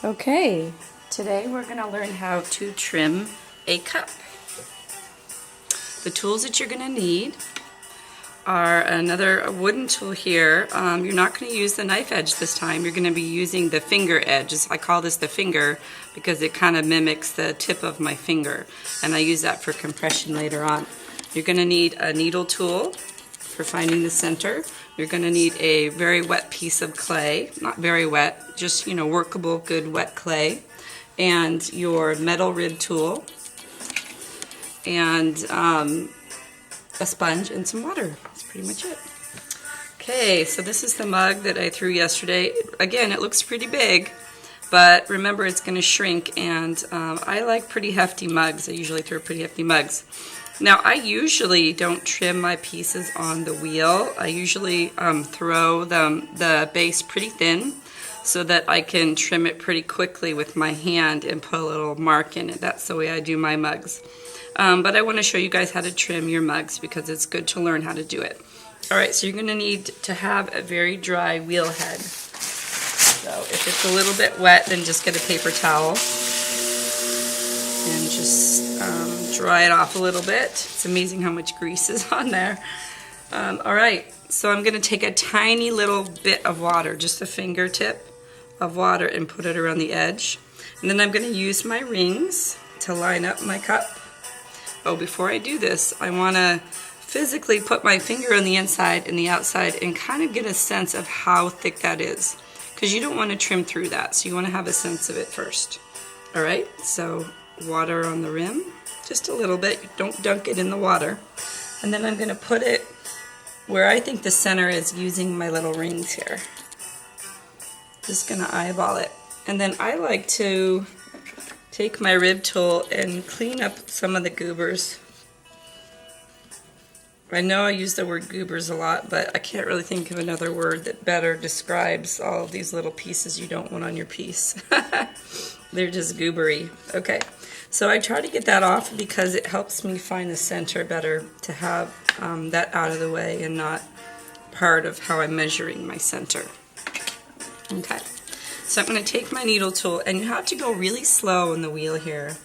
Okay, today we're going to learn how to trim a cup. The tools that you're going to need are another wooden tool here. You're not going to use the knife edge this time. You're going to be using the finger edge. I call this the finger because it kind of mimics the tip of my finger, and I use that for compression later on. You're going to need a needle tool for finding the center. You're going to need a very wet piece of clay, not very wet, just workable, good wet clay, and your metal rib tool, and a sponge and some water. That's pretty much it. Okay, so this is the mug that I threw yesterday. Again, it looks pretty big, but remember it's going to shrink, and I like pretty hefty mugs. I usually throw pretty hefty mugs. Now, I usually don't trim my pieces on the wheel. I usually throw the base pretty thin so that I can trim it pretty quickly with my hand and put a little mark in it. That's the way I do my mugs. But I want to show you guys how to trim your mugs because it's good to learn how to do it. Alright, so you're going to need to have a very dry wheel head. So if it's a little bit wet, then just get a paper towel and just dry it off a little bit. It's amazing how much grease is on there. Alright, so I'm going to take a tiny little bit of water, just a fingertip of water, and put it around the edge. And then I'm going to use my rings to line up my cup. Oh, before I do this, I want to physically put my finger on the inside and the outside and kind of get a sense of how thick that is, because you don't want to trim through that, so you want to have a sense of it first. Alright, so water on the rim, just a little bit, don't dunk it in the water. And then I'm going to put it where I think the center is using my little rings here. Just going to eyeball it. And then I like to take my rib tool and clean up some of the goobers. I know I use the word goobers a lot, but I can't really think of another word that better describes all of these little pieces you don't want on your piece. They're just goobery. Okay, so I try to get that off because it helps me find the center better, to have that out of the way and not part of how I'm measuring my center. Okay, so I'm going to take my needle tool, and you have to go really slow on the wheel here,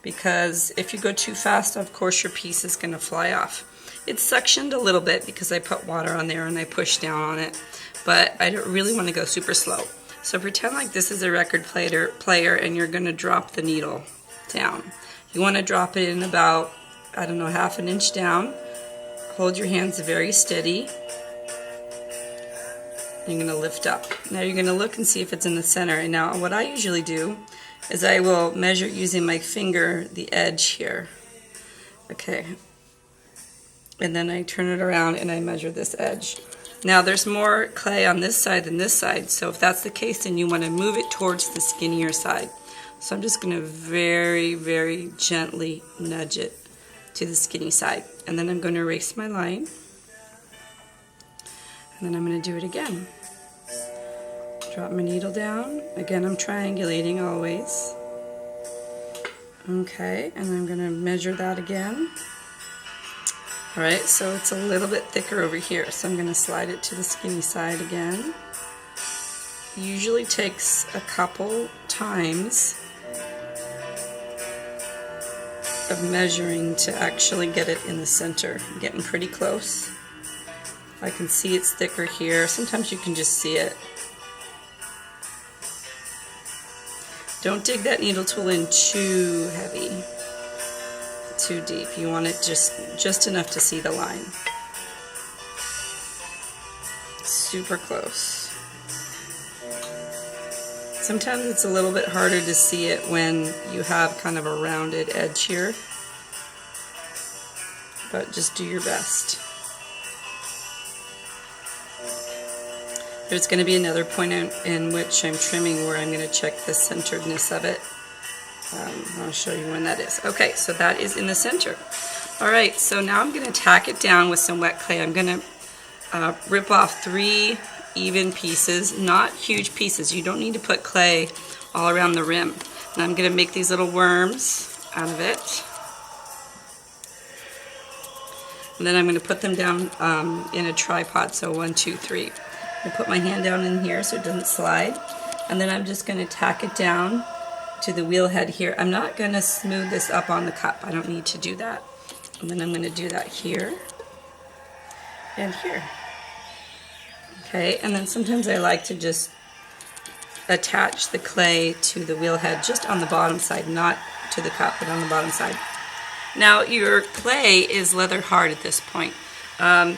because if you go too fast, of course your piece is going to fly off. It's suctioned a little bit because I put water on there and I push down on it, but I don't really want to go super slow. So pretend like this is a record player and you're going to drop the needle down. You want to drop it in about, I don't know, ½ an inch down. Hold your hands very steady. You're going to lift up. Now you're going to look and see if it's in the center. And now what I usually do is I will measure using my finger the edge here. Okay. And then I turn it around and I measure this edge. Now there's more clay on this side than this side, so if that's the case, then you want to move it towards the skinnier side. So I'm just going to very, very gently nudge it to the skinny side. And then I'm going to erase my line. And then I'm going to do it again. Drop my needle down. Again, I'm triangulating always. Okay, and I'm going to measure that again. Alright, so it's a little bit thicker over here, so I'm going to slide it to the skinny side again. It usually takes a couple times of measuring to actually get it in the center. I'm getting pretty close. I can see it's thicker here. Sometimes you can just see it. Don't dig that needle tool in too heavy, too deep. You want it just enough to see the line. Super close. Sometimes it's a little bit harder to see it when you have kind of a rounded edge here, but just do your best. There's going to be another point in which I'm trimming where I'm going to check the centeredness of it. I'll show you when that is. Okay, so that is in the center. Alright, so now I'm going to tack it down with some wet clay. I'm going to rip off 3 even pieces, not huge pieces. You don't need to put clay all around the rim. And I'm going to make these little worms out of it. And then I'm going to put them down in a tripod, so 1, 2, 3. I put my hand down in here so it doesn't slide. And then I'm just going to tack it down to the wheel head here. I'm not going to smooth this up on the cup. I don't need to do that. And then I'm going to do that here and here. Okay, and then sometimes I like to just attach the clay to the wheel head just on the bottom side, not to the cup, but on the bottom side. Now your clay is leather hard at this point.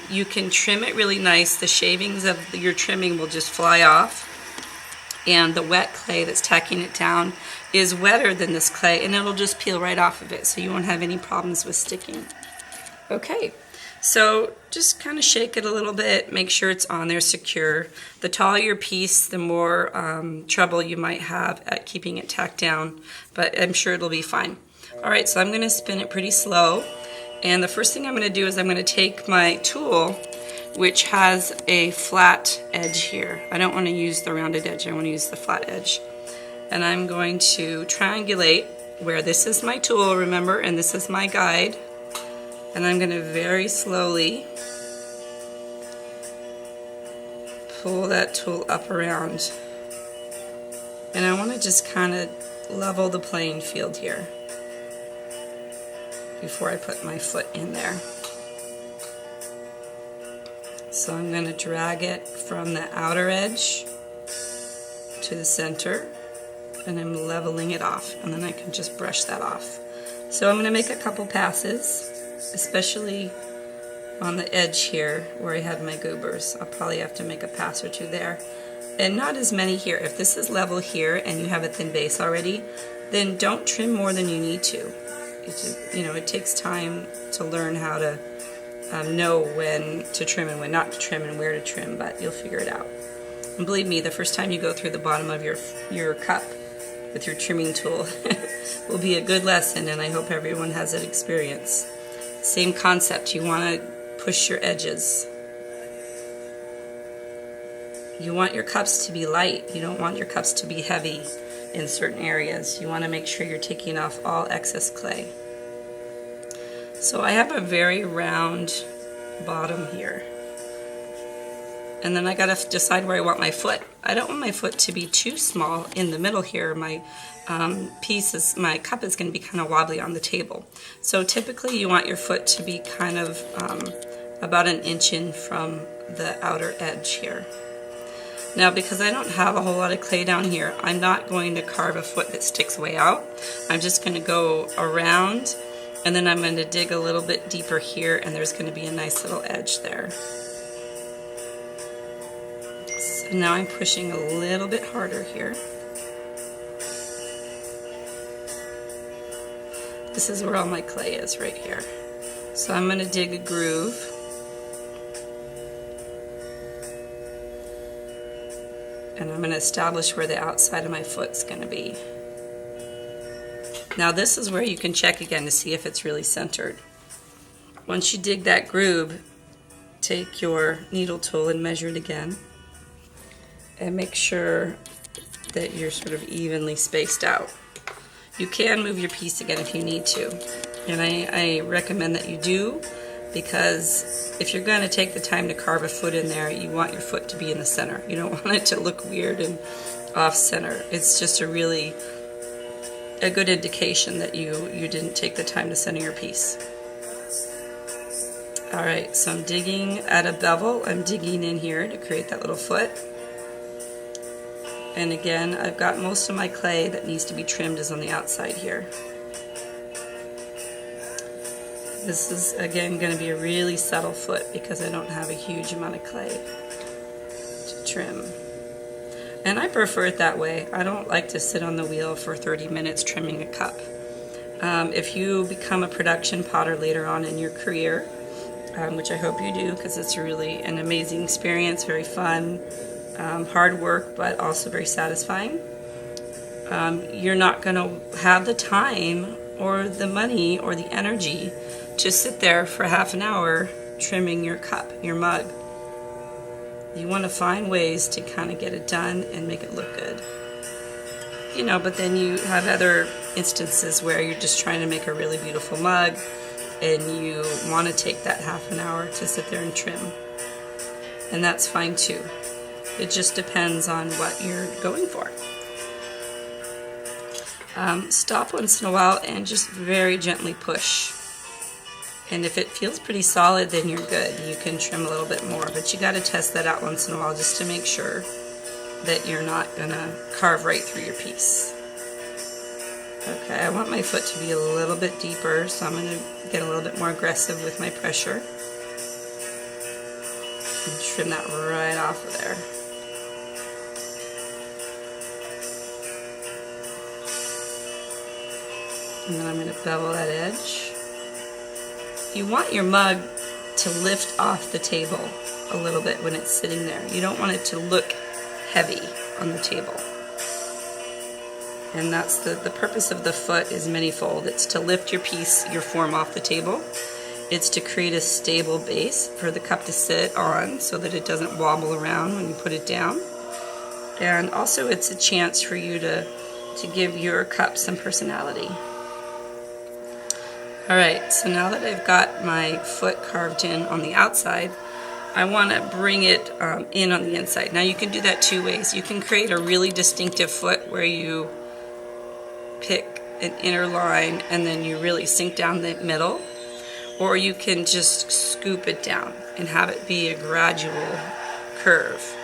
You can trim it really nice. The shavings of your trimming will just fly off. And the wet clay that's tacking it down is wetter than this clay, and it'll just peel right off of it, so you won't have any problems with sticking. Okay, so just kind of shake it a little bit, make sure it's on there secure. The taller your piece, the more trouble you might have at keeping it tacked down, but I'm sure it'll be fine. All right, so I'm going to spin it pretty slow, and the first thing I'm going to do is I'm going to take my tool, which has a flat edge here. I don't want to use the rounded edge, I want to use the flat edge. And I'm going to triangulate where this is my tool, remember, and this is my guide. And I'm going to very slowly pull that tool up around. And I want to just kind of level the playing field here before I put my foot in there. So I'm going to drag it from the outer edge to the center, and I'm leveling it off, and then I can just brush that off. So I'm going to make a couple passes, especially on the edge here where I had my goobers. I'll probably have to make a pass or two there, and not as many here. If this is level here and you have a thin base already, then don't trim more than you need to. It takes time to learn how to know when to trim and when not to trim and where to trim, but you'll figure it out. And believe me, the first time you go through the bottom of your cup with your trimming tool will be a good lesson, and I hope everyone has that experience. Same concept, you want to push your edges. You want your cups to be light, you don't want your cups to be heavy in certain areas. You want to make sure you're taking off all excess clay. So I have a very round bottom here. And then I gotta decide where I want my foot. I don't want my foot to be too small in the middle here. My my cup is gonna be kind of wobbly on the table. So typically you want your foot to be kind of about an inch in from the outer edge here. Now, because I don't have a whole lot of clay down here, I'm not going to carve a foot that sticks way out. I'm just gonna go around, and then I'm going to dig a little bit deeper here, and there's going to be a nice little edge there. So now I'm pushing a little bit harder here. This is where all my clay is, right here. So I'm going to dig a groove. And I'm going to establish where the outside of my foot's going to be. Now this is where you can check again to see if it's really centered. Once you dig that groove, take your needle tool and measure it again. And make sure that you're sort of evenly spaced out. You can move your piece again if you need to. And I recommend that you do, because if you're going to take the time to carve a foot in there, you want your foot to be in the center. You don't want it to look weird and off center. It's just a good indication that you didn't take the time to center your piece. Alright, so I'm digging at a bevel. I'm digging in here to create that little foot. And again, I've got most of my clay that needs to be trimmed is on the outside here. This is again going to be a really subtle foot because I don't have a huge amount of clay to trim. And I prefer it that way. I don't like to sit on the wheel for 30 minutes trimming a cup. If you become a production potter later on in your career, which I hope you do because it's really an amazing experience, very fun, hard work, but also very satisfying. You're not going to have the time or the money or the energy to sit there for half an hour trimming your cup, your mug. You want to find ways to kind of get it done and make it look good. You know, but then you have other instances where you're just trying to make a really beautiful mug and you want to take that half an hour to sit there and trim. And that's fine too. It just depends on what you're going for. Stop once in a while and just very gently push. And if it feels pretty solid, then you're good. You can trim a little bit more, but you got to test that out once in a while just to make sure that you're not gonna carve right through your piece. Okay, I want my foot to be a little bit deeper, so I'm gonna get a little bit more aggressive with my pressure. And trim that right off of there. And then I'm going to bevel that edge. You want your mug to lift off the table a little bit when it's sitting there. You don't want it to look heavy on the table. And that's the purpose of the foot is manyfold. It's to lift your piece, your form off the table. It's to create a stable base for the cup to sit on so that it doesn't wobble around when you put it down. And also it's a chance for you to give your cup some personality. Alright, so now that I've got my foot carved in on the outside, I want to bring it in on the inside. Now you can do that two ways. You can create a really distinctive foot where you pick an inner line and then you really sink down the middle, or you can just scoop it down and have it be a gradual curve.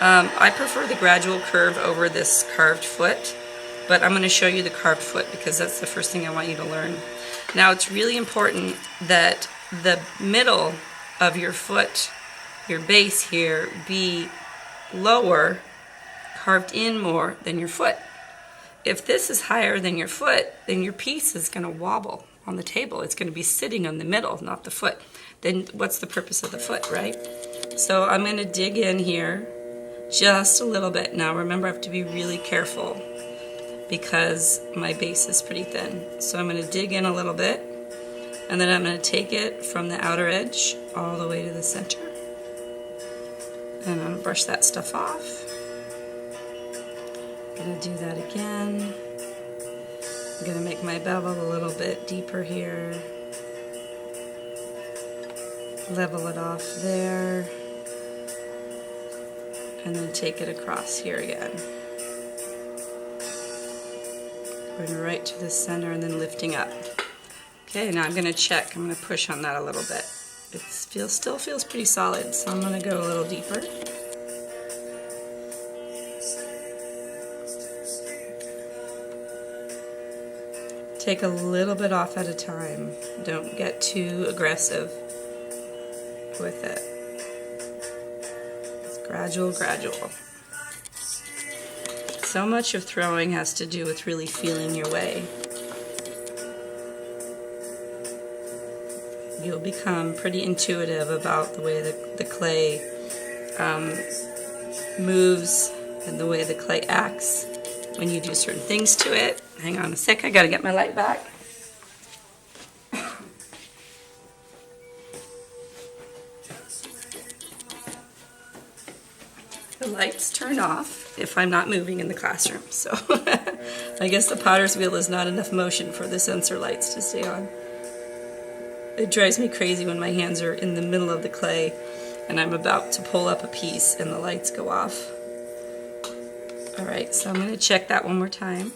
I prefer the gradual curve over this carved foot, but I'm going to show you the carved foot because that's the first thing I want you to learn. Now it's really important that the middle of your foot, your base here, be lower, carved in more than your foot. If this is higher than your foot, then your piece is going to wobble on the table. It's going to be sitting on the middle, not the foot. Then what's the purpose of the foot, right? So I'm going to dig in here just a little bit. Now remember, I have to be really careful because my base is pretty thin. So I'm going to dig in a little bit, and then I'm going to take it from the outer edge all the way to the center. And I'm going to brush that stuff off. I'm going to do that again. I'm going to make my bevel a little bit deeper here. Level it off there. And then take it across here again. Going right to the center and then lifting up. Okay, now I'm going to check. I'm going to push on that a little bit. It still feels pretty solid, so I'm going to go a little deeper. Take a little bit off at a time. Don't get too aggressive with it. It's gradual, gradual. So much of throwing has to do with really feeling your way. You'll become pretty intuitive about the way the clay moves and the way the clay acts when you do certain things to it. Hang on a sec, I gotta get my light back. The lights turn off if I'm not moving in the classroom, so I guess the potter's wheel is not enough motion for the sensor lights to stay on. It drives me crazy when my hands are in the middle of the clay and I'm about to pull up a piece and the lights go off. Alright, so I'm going to check that one more time.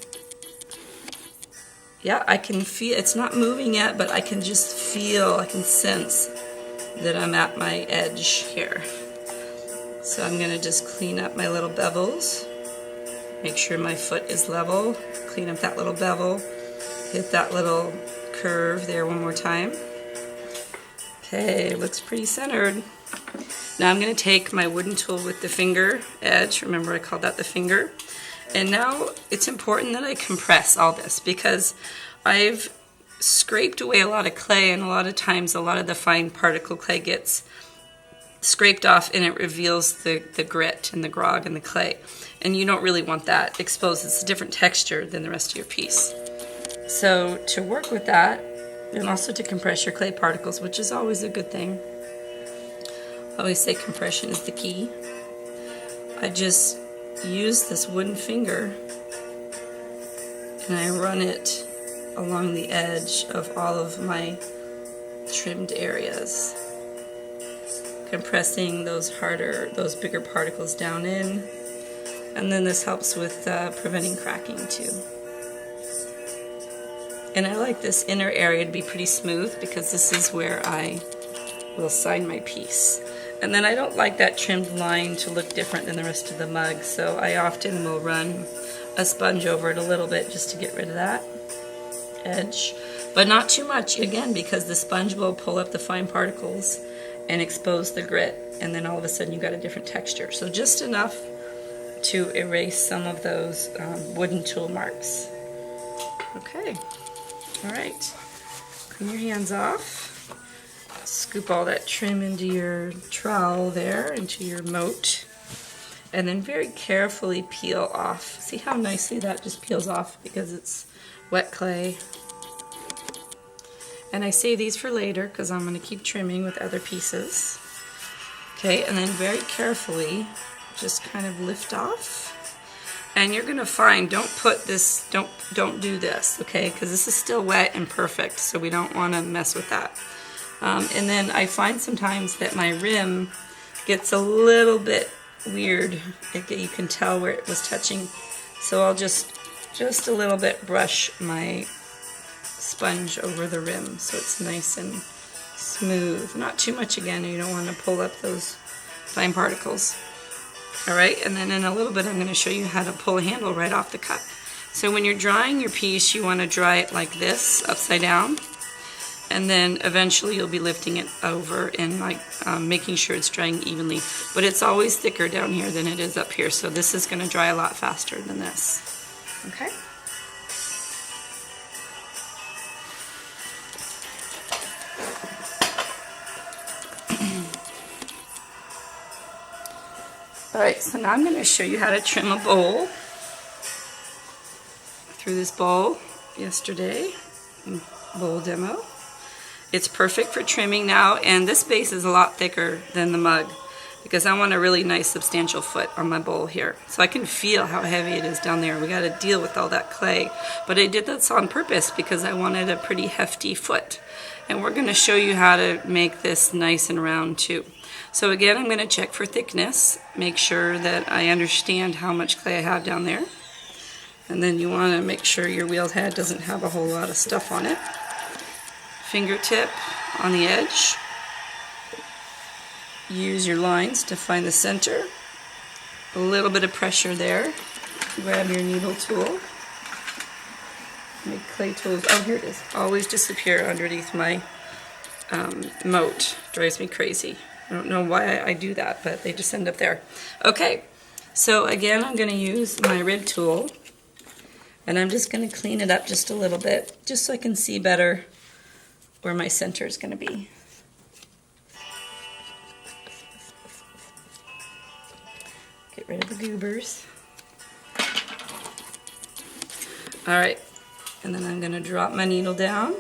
Yeah, I can feel, it's not moving yet, but I can just feel, I can sense that I'm at my edge here. So I'm going to just clean up my little bevels, make sure my foot is level, clean up that little bevel, hit that little curve there one more time. Okay, looks pretty centered. Now I'm going to take my wooden tool with the finger edge, remember I called that the finger, and now it's important that I compress all this because I've scraped away a lot of clay, and a lot of times a lot of the fine particle clay gets scraped off and it reveals the grit and the grog and the clay, and you don't really want that exposed. It's a different texture than the rest of your piece. So to work with that, and also to compress your clay particles, which is always a good thing. I always say compression is the key. I just use this wooden finger and I run it along the edge of all of my trimmed areas. compressing those bigger particles down in. And then this helps with preventing cracking too. And I like this inner area to be pretty smooth because this is where I will sign my piece. And then I don't like that trimmed line to look different than the rest of the mug, so I often will run a sponge over it a little bit just to get rid of that edge. But not too much, again, because the sponge will pull up the fine particles and expose the grit, and then all of a sudden you've got a different texture. So just enough to erase some of those wooden tool marks. Okay, all right, clean your hands off. Scoop all that trim into your trowel there, into your moat, and then very carefully peel off. See how nicely that just peels off because it's wet clay. And I save these for later because I'm going to keep trimming with other pieces. Okay, and then very carefully just kind of lift off. And you're going to find, don't do this, okay, because this is still wet and perfect, so we don't want to mess with that. And then I find sometimes that my rim gets a little bit weird. You can tell where it was touching. So I'll just a little bit brush my sponge over the rim so it's nice and smooth. Not too much again, you don't want to pull up those fine particles. Alright, and then in a little bit I'm going to show you how to pull a handle right off the cup. So when you're drying your piece, you want to dry it like this, upside down. And then eventually you'll be lifting it over and making sure it's drying evenly. But it's always thicker down here than it is up here, so this is going to dry a lot faster than this. Okay? Alright, so now I'm going to show you how to trim a bowl. Through this bowl yesterday, bowl demo. It's perfect for trimming now, and this base is a lot thicker than the mug because I want a really nice substantial foot on my bowl here. So I can feel how heavy it is down there. We got to deal with all that clay. But I did this on purpose because I wanted a pretty hefty foot. And we're going to show you how to make this nice and round too. So again, I'm going to check for thickness, make sure that I understand how much clay I have down there. And then you want to make sure your wheel head doesn't have a whole lot of stuff on it. Fingertip on the edge. Use your lines to find the center. A little bit of pressure there. Grab your needle tool. My clay tools, oh here it is, always disappear underneath my moat. Drives me crazy. I don't know why I do that, but they just end up there. Okay, so again I'm going to use my rib tool, and I'm just going to clean it up just a little bit, just so I can see better where my center is going to be. Get rid of the goobers. Alright, and then I'm going to drop my needle down.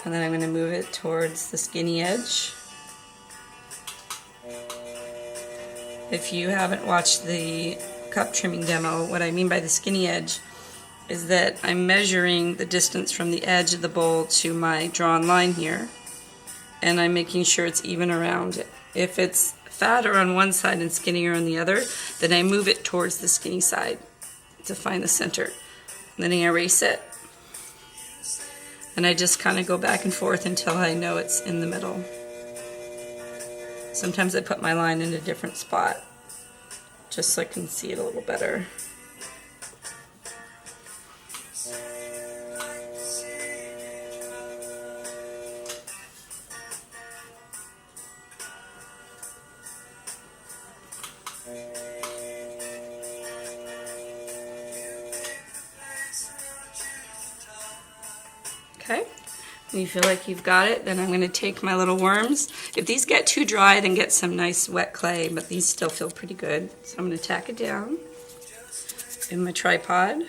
And then I'm going to move it towards the skinny edge. If you haven't watched the cup trimming demo, what I mean by the skinny edge is that I'm measuring the distance from the edge of the bowl to my drawn line here, and I'm making sure it's even around it. If it's fatter on one side and skinnier on the other, then I move it towards the skinny side to find the center. And then I erase it, and I just kind of go back and forth until I know it's in the middle. Sometimes I put my line in a different spot just so I can see it a little better. Okay, when you feel like you've got it, then I'm going to take my little worms. If these get too dry, then get some nice wet clay, but these still feel pretty good. So I'm going to tack it down in my tripod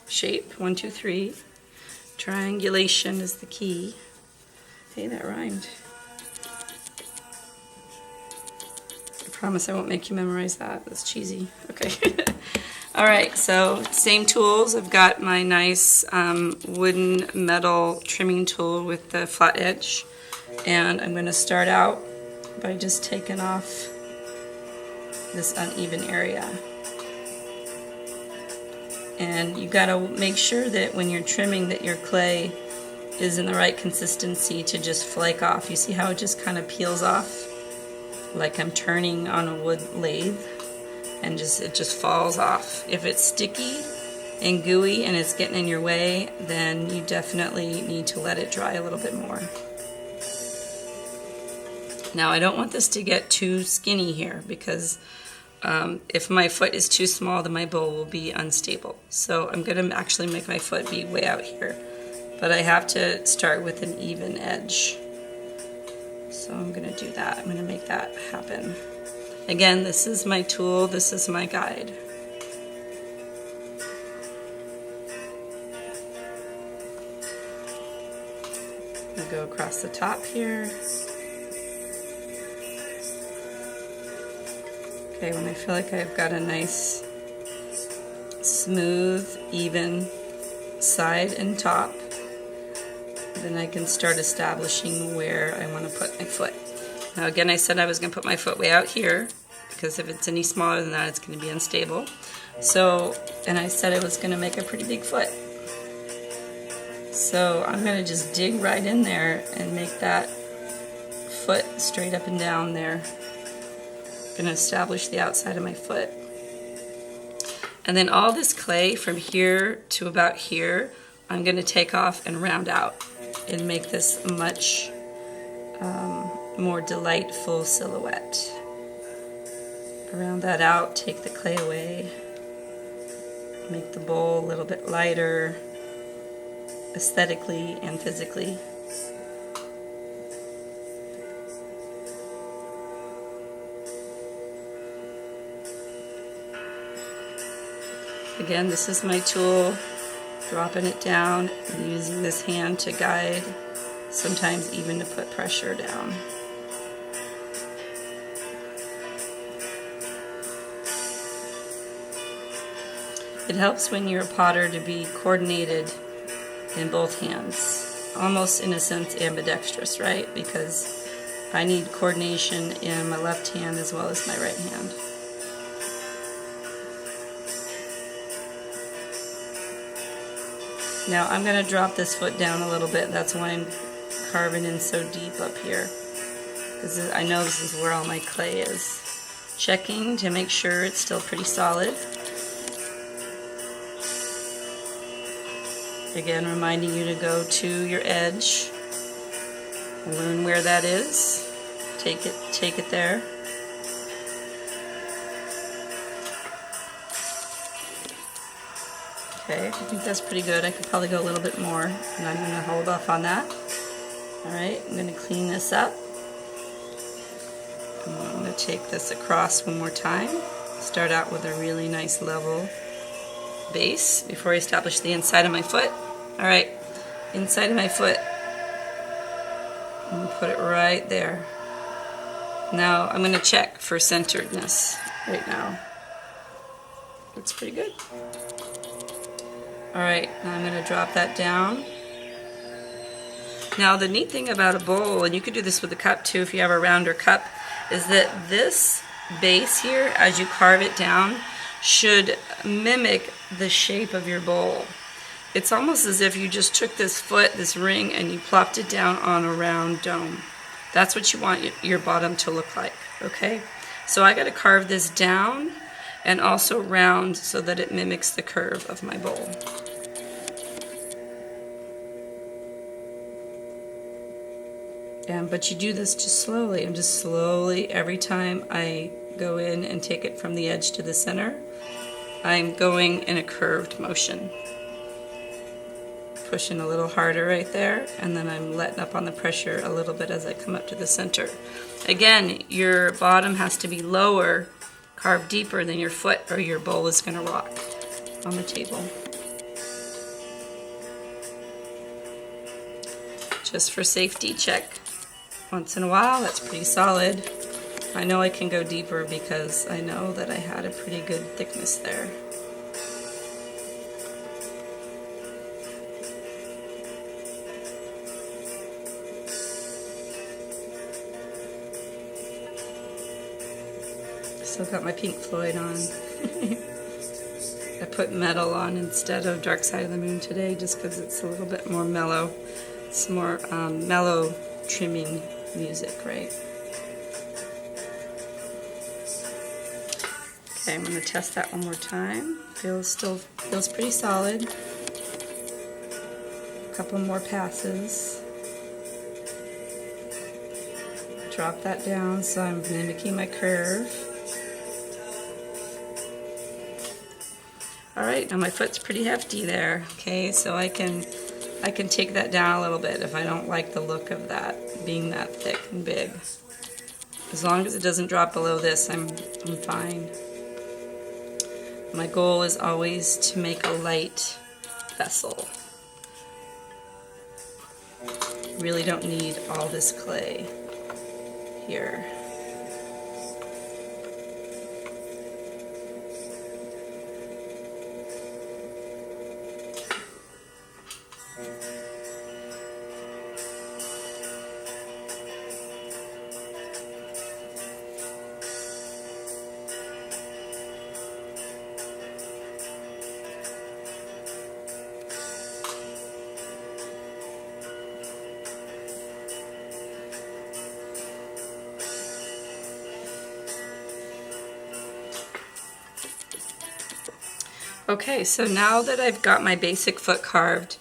shape, 1, 2, 3. Triangulation is the key. Hey, that rhymed. I promise I won't make you memorize that. That's cheesy. Okay. All right, so same tools. I've got my nice wooden metal trimming tool with the flat edge. And I'm going to start out by just taking off this uneven area. And you got to make sure that when you're trimming that your clay is in the right consistency to just flake off. You see how it just kind of peels off? Like I'm turning on a wood lathe, and it just falls off. If it's sticky and gooey and it's getting in your way, then you definitely need to let it dry a little bit more. Now I don't want this to get too skinny here, because if my foot is too small, then my bowl will be unstable. So I'm going to actually make my foot be way out here. But I have to start with an even edge. So I'm going to do that. I'm going to make that happen. Again, this is my tool. This is my guide. I'm going to go across the top here. Okay, when I feel like I've got a nice, smooth, even side and top, then I can start establishing where I want to put my foot. Now again, I said I was going to put my foot way out here, because if it's any smaller than that, it's going to be unstable. So, and I said I was going to make a pretty big foot. So I'm going to just dig right in there and make that foot straight up and down there. I'm going to establish the outside of my foot. And then all this clay from here to about here, I'm going to take off and round out and make this a much more delightful silhouette. Round that out, take the clay away, make the bowl a little bit lighter, aesthetically and physically. Again, this is my tool, dropping it down and using this hand to guide, sometimes even to put pressure down. It helps when you're a potter to be coordinated in both hands, almost in a sense ambidextrous, right? Because I need coordination in my left hand as well as my right hand. Now I'm going to drop this foot down a little bit. That's why I'm carving in so deep up here, because I know this is where all my clay is. Checking to make sure it's still pretty solid. Again, reminding you to go to your edge, learn where that is, take it there. Okay, I think that's pretty good. I could probably go a little bit more, and I'm going to hold off on that. Alright, I'm going to clean this up. And I'm going to take this across one more time. Start out with a really nice level base before I establish the inside of my foot. Alright, inside of my foot. I'm going to put it right there. Now I'm going to check for centeredness right now. Looks pretty good. Alright, now I'm going to drop that down. Now the neat thing about a bowl, and you could do this with a cup too if you have a rounder cup, is that this base here, as you carve it down, should mimic the shape of your bowl. It's almost as if you just took this foot, this ring, and you plopped it down on a round dome. That's what you want your bottom to look like, okay? So I got to carve this down and also round so that it mimics the curve of my bowl. But you do this just slowly, and just slowly every time I go in and take it from the edge to the center, I'm going in a curved motion. Pushing a little harder right there, and then I'm letting up on the pressure a little bit as I come up to the center. Again, your bottom has to be lower, carve deeper than your foot, or your bowl is going to rock on the table. Just for safety, check once in a while. That's pretty solid. I know I can go deeper because I know that I had a pretty good thickness there. Still got my Pink Floyd on. I put Metal on instead of Dark Side of the Moon today just because it's a little bit more mellow. It's more mellow trimming music, right? Okay, I'm going to test that one more time. Still feels pretty solid. A couple more passes. Drop that down so I'm mimicking my curve. Alright, now my foot's pretty hefty there. Okay, so I can take that down a little bit if I don't like the look of that being that thick and big. As long as it doesn't drop below this, I'm fine. My goal is always to make a light vessel. Really don't need all this clay here. Okay, so now that I've got my basic foot carved,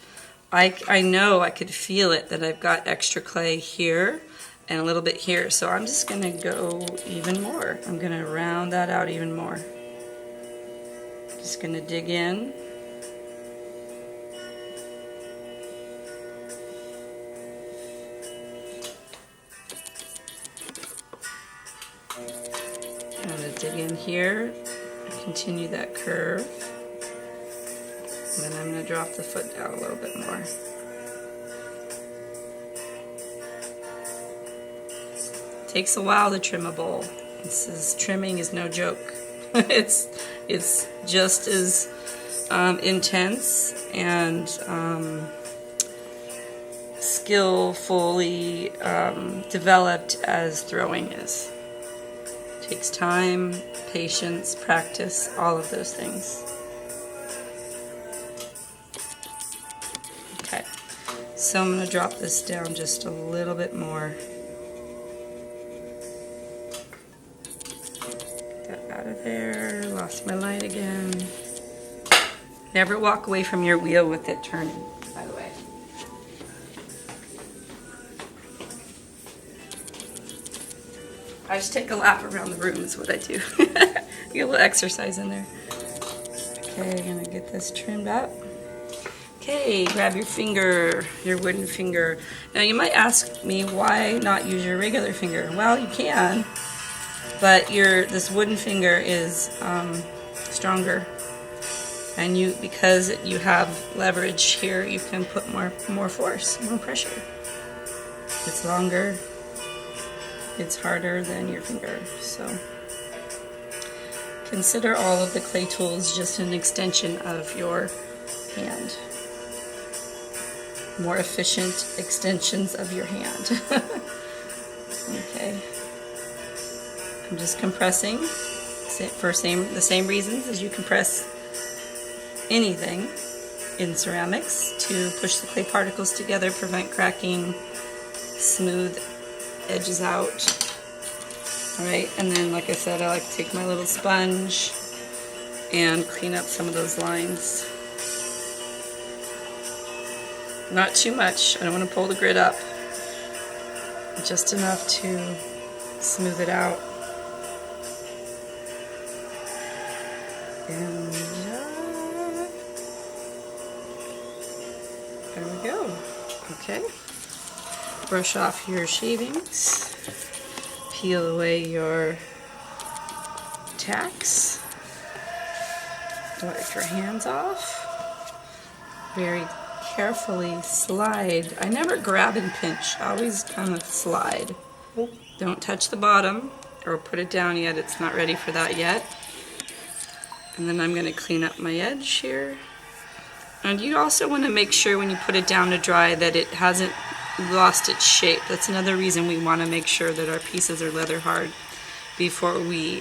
I know I could feel it that I've got extra clay here and a little bit here. So I'm just going to go even more. I'm going to round that out even more. Just going to dig in. I'm going to dig in here, continue that curve. And then I'm going to drop the foot down a little bit more. Takes a while to trim a bowl. Trimming is no joke. it's just as intense and skillfully developed as throwing is. Takes time, patience, practice, all of those things. Okay, so I'm going to drop this down just a little bit more. Get that out of there. Lost my line again. Never walk away from your wheel with it turning, by the way. I just take a lap around the room is what I do. Get a little exercise in there. Okay, I'm gonna get this trimmed up. Okay, grab your finger, your wooden finger. Now you might ask me why not use your regular finger. Well, you can, but this wooden finger is stronger, and because you have leverage here, you can put more force, more pressure. It's longer. It's harder than your finger, so consider all of the clay tools just an extension of your hand. More efficient extensions of your hand. Okay. I'm just compressing for the same reasons as you compress anything in ceramics, to push the clay particles together, prevent cracking, smooth edges out. Alright, and then like I said, I like to take my little sponge and clean up some of those lines. Not too much, I don't want to pull the grid up. Just enough to smooth it out. And there we go. Okay. Brush off your shavings. Peel away your tacks. Wipe your hands off. Very carefully slide. I never grab and pinch. I always kind of slide. Don't touch the bottom or put it down yet. It's not ready for that yet. And then I'm going to clean up my edge here. And you also want to make sure when you put it down to dry that it hasn't lost its shape. That's another reason we want to make sure that our pieces are leather hard before we